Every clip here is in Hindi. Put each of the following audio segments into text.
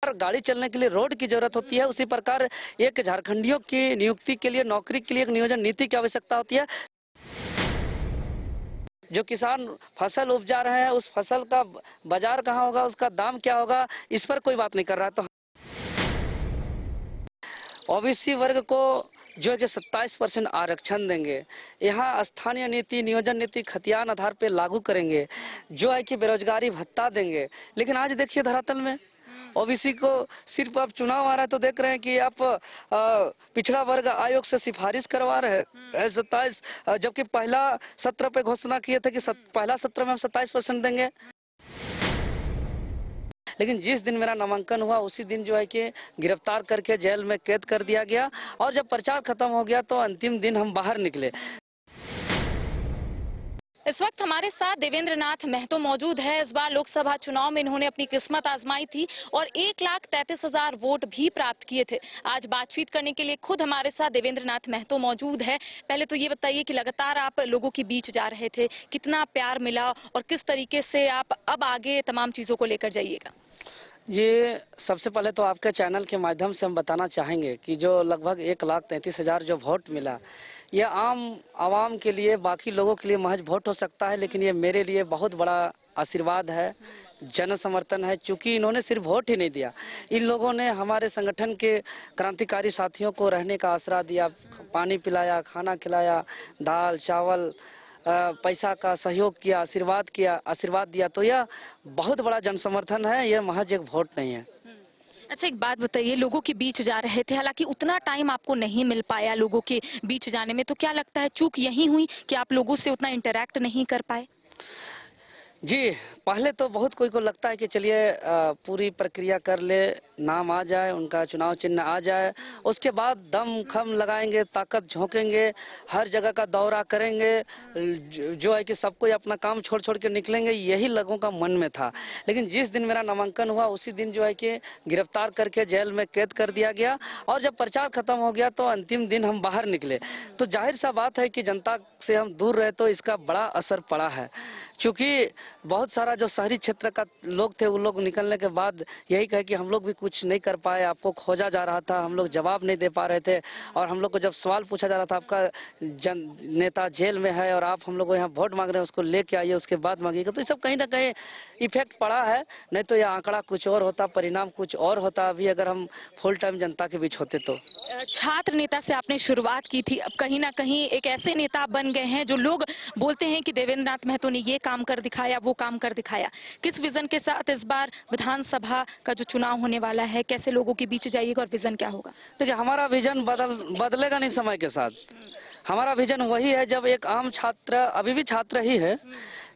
गाड़ी चलने के लिए रोड की जरूरत होती है, उसी प्रकार एक झारखंडियों की नियुक्ति के लिए, नौकरी के लिए एक नियोजन नीति की आवश्यकता होती है। जो किसान फसल उपजा रहे हैं, उस फसल का बाजार कहाँ होगा, उसका दाम क्या होगा, इस पर कोई बात नहीं कर रहा। तो ओबीसी वर्ग को जो है कि 27% आरक्षण देंगे, यहाँ स्थानीय नीति, नियोजन नीति खतियान आधार पर लागू करेंगे, जो है कि बेरोजगारी भत्ता देंगे। लेकिन आज देखिए धरातल में ओबीसी को सिर्फ अब चुनाव आ रहा है तो देख रहे हैं कि आप पिछड़ा वर्ग आयोग से सिफारिश करवा रहे हैं 27, जबकि पहला सत्र पे घोषणा किए थे कि पहला सत्र में हम 27% देंगे। लेकिन जिस दिन मेरा नामांकन हुआ उसी दिन जो है कि गिरफ्तार करके जेल में कैद कर दिया गया, और जब प्रचार खत्म हो गया तो अंतिम दिन हम बाहर निकले। इस वक्त हमारे साथ देवेंद्र नाथ महतो मौजूद है। इस बार लोकसभा चुनाव में इन्होंने अपनी किस्मत आजमाई थी और 1,33,000 वोट भी प्राप्त किए थे। आज बातचीत करने के लिए खुद हमारे साथ देवेंद्र नाथ महतो मौजूद है। पहले तो ये बताइए कि लगातार आप लोगों के बीच जा रहे थे, कितना प्यार मिला और किस तरीके से आप अब आगे तमाम चीजों को लेकर जाइएगा? ये सबसे पहले तो आपके चैनल के माध्यम से हम बताना चाहेंगे कि जो लगभग 1,33,000 जो वोट मिला, ये आम आवाम के लिए, बाकी लोगों के लिए महज वोट हो सकता है, लेकिन ये मेरे लिए बहुत बड़ा आशीर्वाद है, जन समर्थन है। चूंकि इन्होंने सिर्फ वोट ही नहीं दिया, इन लोगों ने हमारे संगठन के क्रांतिकारी साथियों को रहने का आसरा दिया, पानी पिलाया, खाना खिलाया, दाल चावल, पैसा का सहयोग किया, आशीर्वाद दिया। तो यह बहुत बड़ा जन समर्थन है, यह महज एक वोट नहीं है। अच्छा, एक बात बताइए, लोगों के बीच जा रहे थे, हालांकि उतना टाइम आपको नहीं मिल पाया लोगों के बीच जाने में, तो क्या लगता है चूक यही हुई कि आप लोगों से उतना इंटरैक्ट नहीं कर पाए? जी, पहले तो बहुत कोई को लगता है कि चलिए पूरी प्रक्रिया कर ले, नाम आ जाए, उनका चुनाव चिन्ह आ जाए, उसके बाद दम खम लगाएंगे, ताकत झोंकेंगे, हर जगह का दौरा करेंगे, जो है कि सब कोई अपना काम छोड़ छोड़ के निकलेंगे, यही लोगों का मन में था। लेकिन जिस दिन मेरा नामांकन हुआ उसी दिन जो है कि गिरफ्तार करके जेल में कैद कर दिया गया, और जब प्रचार खत्म हो गया तो अंतिम दिन हम बाहर निकले। तो जाहिर सा बात है कि जनता से हम दूर रहे तो इसका बड़ा असर पड़ा है। क्योंकि बहुत सारा जो शहरी क्षेत्र का लोग थे, वो लोग निकलने के बाद यही कहे कि हम लोग भी कुछ नहीं कर पाए, आपको खोजा जा रहा था, हम लोग जवाब नहीं दे पा रहे थे, और हम लोग को जब सवाल पूछा जा रहा था आपका नेता जेल में है और आप हम लोग को यहाँ वोट मांग रहे हैं, उसको लेके आइए, उसके बाद मांगिएगा। तो ये सब कहीं ना कहीं इफेक्ट पड़ा है, नहीं तो यह आंकड़ा कुछ और होता, परिणाम कुछ और होता अभी अगर हम फुल टाइम जनता के बीच होते तो। छात्र नेता से आपने शुरुआत की थी, अब कहीं ना कहीं एक ऐसे नेता बन गए हैं जो लोग बोलते हैं कि देवेंद्र नाथ महतो ने ये काम कर दिखाया, वो काम कर दिखाया। किस विजन के साथ इस बार विधानसभा का जो चुनाव होने वाला है, कैसे लोगों के बीच जाइएगा और विजन क्या होगा? देखिए, हमारा विजन बदलेगा नहीं समय के साथ। हमारा विजन वही है, जब एक आम छात्र, अभी भी छात्र ही है,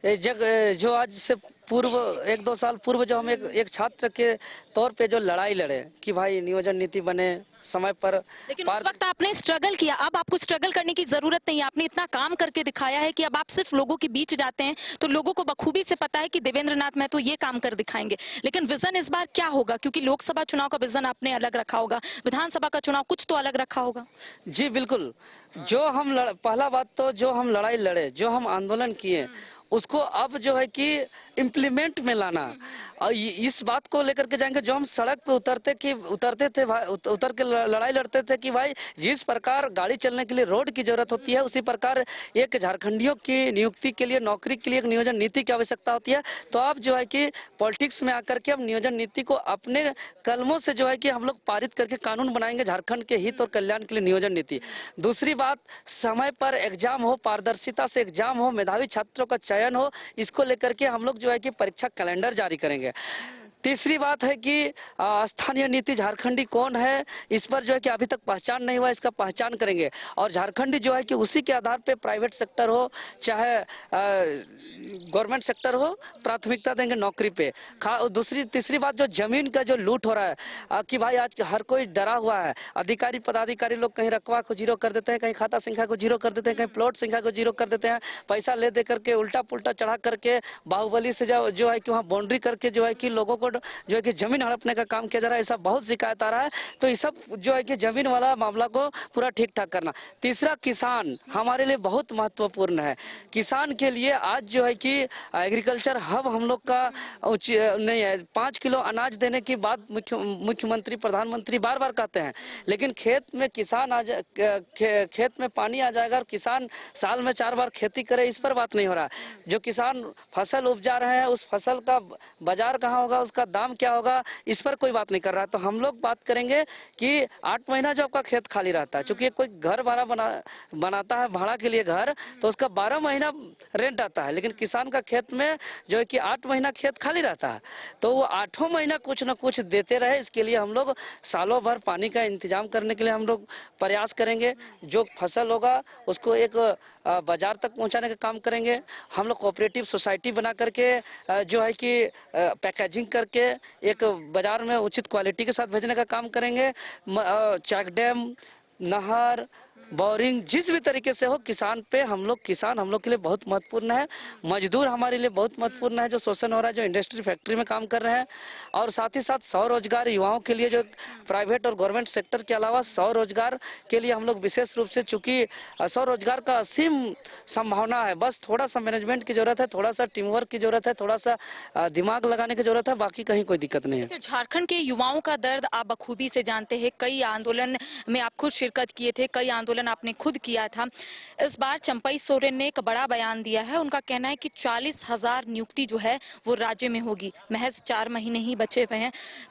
जो आज से पूर्व 1-2 साल पूर्व जो हम एक छात्र के तौर पे जो लड़ाई लड़े कि भाई नियोजन नीति बने समय पर, लेकिन उस वक्त आपने स्ट्रगल किया, अब आपको स्ट्रगल करने की जरूरत नहीं है। आपने इतना काम करके दिखाया है कि अब आप सिर्फ लोगों के बीच जाते हैं तो लोगों को बखूबी से पता है कि देवेंद्र नाथ महतो ये काम कर दिखाएंगे। लेकिन विजन इस बार क्या होगा? क्योंकि लोकसभा चुनाव का विजन आपने अलग रखा होगा, विधानसभा का चुनाव कुछ तो अलग रखा होगा। जी बिल्कुल। जो हम पहला बात तो जो हम लड़ाई लड़े, जो हम आंदोलन किए, उसको अब जो है कि इम्प्लीमेंट में लाना, और इस बात को लेकर के जाएंगे। जो हम सड़क पे उतरते थे भाई, उतर के लड़ाई लड़ते थे कि भाई जिस प्रकार गाड़ी चलने के लिए रोड की जरूरत होती है, उसी प्रकार एक झारखंडियों की नियुक्ति के लिए, नौकरी के लिए एक नियोजन नीति की आवश्यकता होती है। तो अब जो है कि पॉलिटिक्स में आकर के हम नियोजन नीति को अपने कलमों से जो है कि हम लोग पारित करके कानून बनाएंगे, झारखंड के हित और कल्याण के लिए नियोजन नीति। दूसरी बात, समय पर एग्जाम हो, पारदर्शिता से एग्जाम हो, मेधावी छात्रों का चयन हो, इसको लेकर के हम लोग जो है कि परीक्षा कैलेंडर जारी करेंगे। तीसरी बात है कि स्थानीय नीति झारखंडी कौन है, इस पर जो है कि अभी तक पहचान नहीं हुआ, इसका पहचान करेंगे। और झारखंडी जो है कि उसी के आधार पे प्राइवेट सेक्टर हो चाहे गवर्नमेंट सेक्टर हो, प्राथमिकता देंगे नौकरी पे। तीसरी बात, जो जमीन का जो लूट हो रहा है कि भाई आज हर कोई डरा हुआ है, अधिकारी पदाधिकारी लोग कहीं रकबा को जीरो कर देते हैं, कहीं खाता संख्या को जीरो कर देते हैं, कहीं प्लॉट संख्या को जीरो कर देते हैं, पैसा ले दे करके उल्टा पुल्टा चढ़ा करके बाहुबली से जो है कि वहाँ बाउंड्री करके जो है कि लोगों को फ्रॉड जो है कि जमीन हड़पने का काम किया जा रहा है, ऐसा बहुत शिकायत आ रहा है। तो ये सब जो है कि जमीन वाला मामला को पूरा ठीक ठाक करना। तीसरा, किसान हमारे लिए बहुत महत्वपूर्ण है। किसान के लिए आज जो है कि एग्रीकल्चर हब हम लोग का नहीं है। 5 किलो अनाज देने की बात मुख्यमंत्री प्रधानमंत्री बार बार कहते हैं, लेकिन खेत में किसान खेत में पानी आ जाएगा और किसान साल में 4 बार खेती करे, इस पर बात नहीं हो रहा। जो किसान फसल उपजा रहे हैं उस फसल का बाजार कहाँ होगा, उसका दाम क्या होगा, इस पर कोई बात नहीं कर रहा। तो हम लोग बात करेंगे कि 8 महीना जो आपका खेत खाली रहता है, चूंकि कोई घर भाड़ा बनाता है भाड़ा के लिए घर, तो उसका 12 महीना रेंट आता है, लेकिन किसान का खेत में जो है कि 8 महीना खेत खाली रहता है, तो वो 8 महीना कुछ न कुछ देते रहे। इसके लिए हम लोग सालों भर पानी का इंतजाम करने के लिए हम लोग प्रयास करेंगे। जो फसल होगा उसको एक बाजार तक पहुंचाने का काम करेंगे। हम लोग कोऑपरेटिव सोसाइटी बना करके जो है कि पैकेजिंग करके एक बाजार में उचित क्वालिटी के साथ भेजने का काम करेंगे। चेक डैम, नहर, बोरिंग, जिस भी तरीके से हो किसान हम लोग के लिए बहुत महत्वपूर्ण है। मजदूर हमारे लिए बहुत महत्वपूर्ण है, जो शोषण हो रहा है, जो इंडस्ट्री फैक्ट्री में काम कर रहे हैं। और साथ ही साथ स्वरोजगार युवाओं के लिए, जो प्राइवेट और गवर्नमेंट सेक्टर के अलावा स्वरोजगार के लिए हम लोग विशेष रूप से, चूंकि स्वरोजगार का असीम संभावना है, बस थोड़ा सा मैनेजमेंट की जरूरत है, थोड़ा सा टीम वर्क की जरूरत है, थोड़ा सा दिमाग लगाने की जरूरत है, बाकी कहीं कोई दिक्कत नहीं है। अच्छा, झारखंड के युवाओं का दर्द आप बखूबी से जानते हैं। कई आंदोलन में आप खुद शिरकत किए थे, कई आंदोलन आपने खुद किया था। इस बार चंपई सोरेन ने एक बड़ा बयान दिया है। उनका कहना है कि 40,000 नियुक्ति जो है वो राज्य में होगी। महज 4 महीने ही बचे हुए हैं,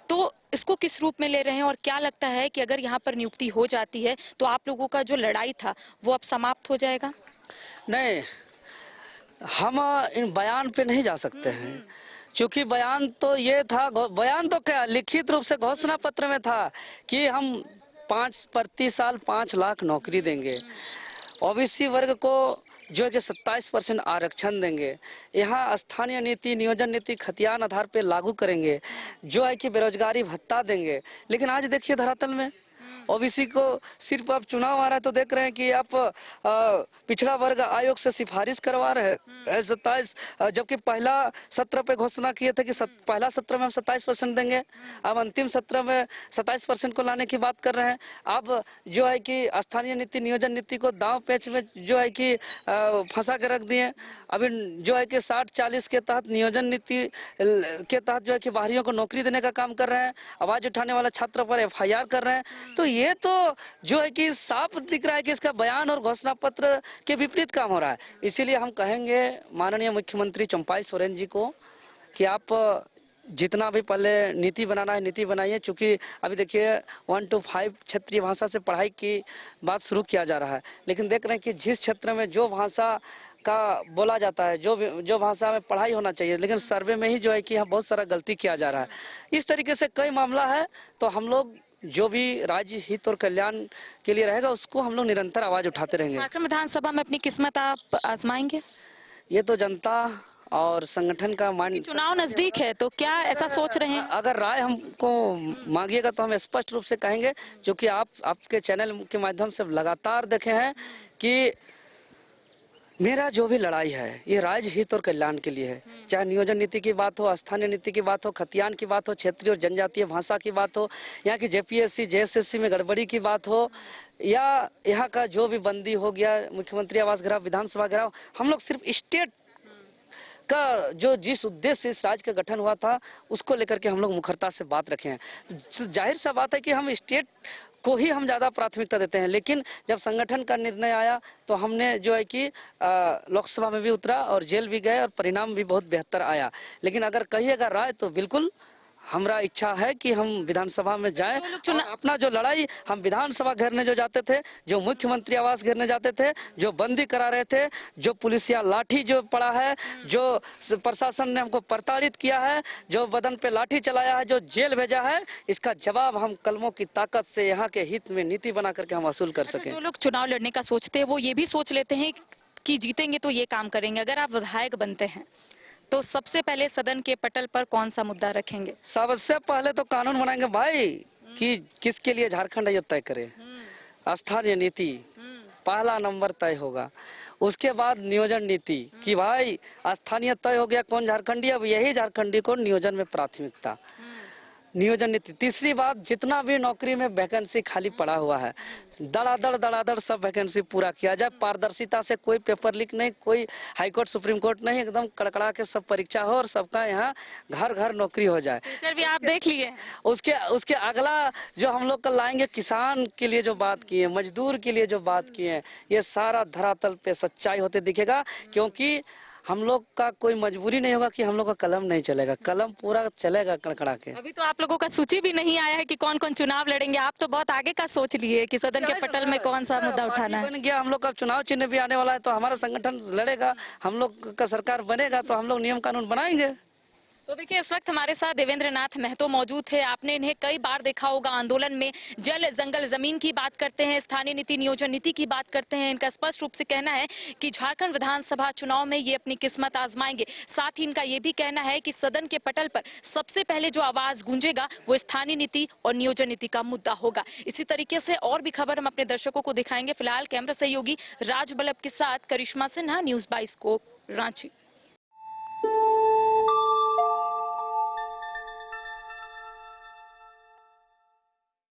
तो इसको किस रूप में ले रहे हैं और क्या लगता है कि अगर यहाँ पर नियुक्ति हो जाती है तो आप लोगों का जो लड़ाई था वो अब समाप्त हो जाएगा? नहीं, हम इन बयान पे नहीं जा सकते हैं, क्योंकि बयान तो ये था, बयान तो क्या लिखित रूप से घोषणा पत्र में था कि हम प्रति साल 5 लाख नौकरी देंगे, ओबीसी वर्ग को जो है कि 27% आरक्षण देंगे, यहाँ स्थानीय नीति, नियोजन नीति खतियान आधार पे लागू करेंगे, जो है कि बेरोजगारी भत्ता देंगे। लेकिन आज देखिए धरातल में ओबीसी को सिर्फ अब चुनाव आ रहा है तो देख रहे हैं कि आप पिछड़ा वर्ग आयोग से सिफारिश करवा रहे हैं 27, जबकि पहला सत्र पे घोषणा किए थे कि पहला सत्र में हम 27% देंगे, अब अंतिम सत्र में 27% को लाने की बात कर रहे हैं। अब जो है कि स्थानीय नीति, नियोजन नीति को दांव पेच में जो है कि फंसा के रख दिए। अभी जो है कि 60-40 के तहत, नियोजन नीति के तहत जो है कि बाहरियों को नौकरी देने का काम कर रहे हैं, आवाज उठाने वाला छात्र पर FIR कर रहे हैं। तो ये तो जो है कि साफ दिख रहा है कि इसका बयान और घोषणा पत्र के विपरीत काम हो रहा है। इसीलिए हम कहेंगे माननीय मुख्यमंत्री चंपाई सोरेन जी को कि आप जितना भी पहले नीति बनाना है नीति बनाइए, क्योंकि अभी देखिए 1 to 5 क्षेत्रीय भाषा से पढ़ाई की बात शुरू किया जा रहा है, लेकिन देख रहे हैं कि जिस क्षेत्र में जो भाषा का बोला जाता है, जो भाषा में पढ़ाई होना चाहिए, लेकिन सर्वे में ही जो है कि यहाँ बहुत सारा गलती किया जा रहा है। इस तरीके से कई मामला है, तो हम लोग जो भी राज्य हित और कल्याण के लिए रहेगा उसको हम लोग निरंतर आवाज उठाते रहेंगे। झारखंड विधानसभा में अपनी किस्मत आप आजमाएंगे? ये तो जनता और संगठन का मान, चुनाव नजदीक है तो क्या ऐसा सोच रहे हैं? अगर राय हमको मांगिएगा तो हम स्पष्ट रूप से कहेंगे, जो कि आपके चैनल के माध्यम से लगातार देखे हैं कि मेरा जो भी लड़ाई है ये राज्य हित और कल्याण के लिए है। चाहे नियोजन नीति की बात हो, स्थानीय नीति की बात हो, खतियान की बात हो, क्षेत्रीय और जनजातीय भाषा की बात हो, यहाँ की JPSC JSSC में गड़बड़ी की बात हो, या यहाँ का जो भी बंदी हो गया, मुख्यमंत्री आवास घेराव, विधानसभा घेराव, हम लोग सिर्फ स्टेट का जो जिस उद्देश्य से इस राज्य का गठन हुआ था उसको लेकर के हम लोग मुखरता से बात रखे हैं। जाहिर सा बात है कि हम स्टेट को ही हम ज़्यादा प्राथमिकता देते हैं, लेकिन जब संगठन का निर्णय आया तो हमने जो है कि लोकसभा में भी उतरा और जेल भी गए और परिणाम भी बहुत बेहतर आया। लेकिन अगर कहिएगा राय तो बिल्कुल हमारा इच्छा है कि हम विधानसभा में जाएं और अपना जो लड़ाई हम विधानसभा घेरने जो जाते थे, जो मुख्यमंत्री आवास घेरने जाते थे, जो बंदी करा रहे थे, जो पुलिसिया लाठी जो पड़ा है, जो प्रशासन ने हमको प्रताड़ित किया है, जो बदन पे लाठी चलाया है, जो जेल भेजा है, इसका जवाब हम कलमों की ताकत से यहाँ के हित में नीति बना करके हम वसूल कर सकें। जो लोग चुनाव लड़ने का सोचते हैं वो ये भी सोच लेते हैं कि जीतेंगे तो ये काम करेंगे। अगर आप विधायक बनते हैं तो सबसे पहले सदन के पटल पर कौन सा मुद्दा रखेंगे? सबसे पहले तो कानून बनाएंगे भाई कि किसके लिए झारखंड है ये तय करे, स्थानीय नीति, पहला नंबर तय होगा। उसके बाद नियोजन नीति कि भाई स्थानीय तय हो गया कौन झारखंडी, अब यही झारखंडी को नियोजन में प्राथमिकता। नियोजन नीति। तीसरी बात, जितना भी नौकरी में वैकेंसी खाली पड़ा हुआ है दड़ादड़ सब वैकेंसी पूरा किया जाए। पारदर्शिता से, कोई पेपर लीक नहीं, कोई हाईकोर्ट सुप्रीम कोर्ट नहीं, एकदम कड़कड़ा के सब परीक्षा हो और सबका यहाँ घर घर नौकरी हो जाए। टीचर भी आप देख लिए हैं। उसके उसके अगला जो हम लोग कल लाएंगे, किसान के लिए जो बात की है, मजदूर के लिए जो बात की है, ये सारा धरातल पे सच्चाई होते दिखेगा। क्योंकि हम लोग का कोई मजबूरी नहीं होगा कि हम लोग का कलम नहीं चलेगा, कलम पूरा चलेगा कड़कड़ा के। अभी तो आप लोगों का सूची भी नहीं आया है कि कौन कौन चुनाव लड़ेंगे। आप तो बहुत आगे का सोच लिए कि सदन के पटल में कौन सा मुद्दा उठाना है। बन गया, हम लोग का चुनाव चिन्ह भी आने वाला है, तो हमारा संगठन लड़ेगा, हम लोग का सरकार बनेगा तो हम लोग नियम कानून बनाएंगे। तो देखिए, इस वक्त हमारे साथ देवेंद्र नाथ महतो मौजूद थे। आपने इन्हें कई बार देखा होगा आंदोलन में। जल जंगल जमीन की बात करते हैं, स्थानीय नीति नियोजन नीति की बात करते हैं। इनका स्पष्ट रूप से कहना है कि झारखंड विधानसभा चुनाव में ये अपनी किस्मत आजमाएंगे। साथ ही इनका ये भी कहना है कि सदन के पटल पर सबसे पहले जो आवाज गूंजेगा वो स्थानीय नीति और नियोजन नीति का मुद्दा होगा। इसी तरीके से और भी खबर हम अपने दर्शकों को दिखाएंगे। फिलहाल कैमरा सहयोगी राज बल्लभ के साथ करिश्मा सिन्हा, न्यूज 22 रांची।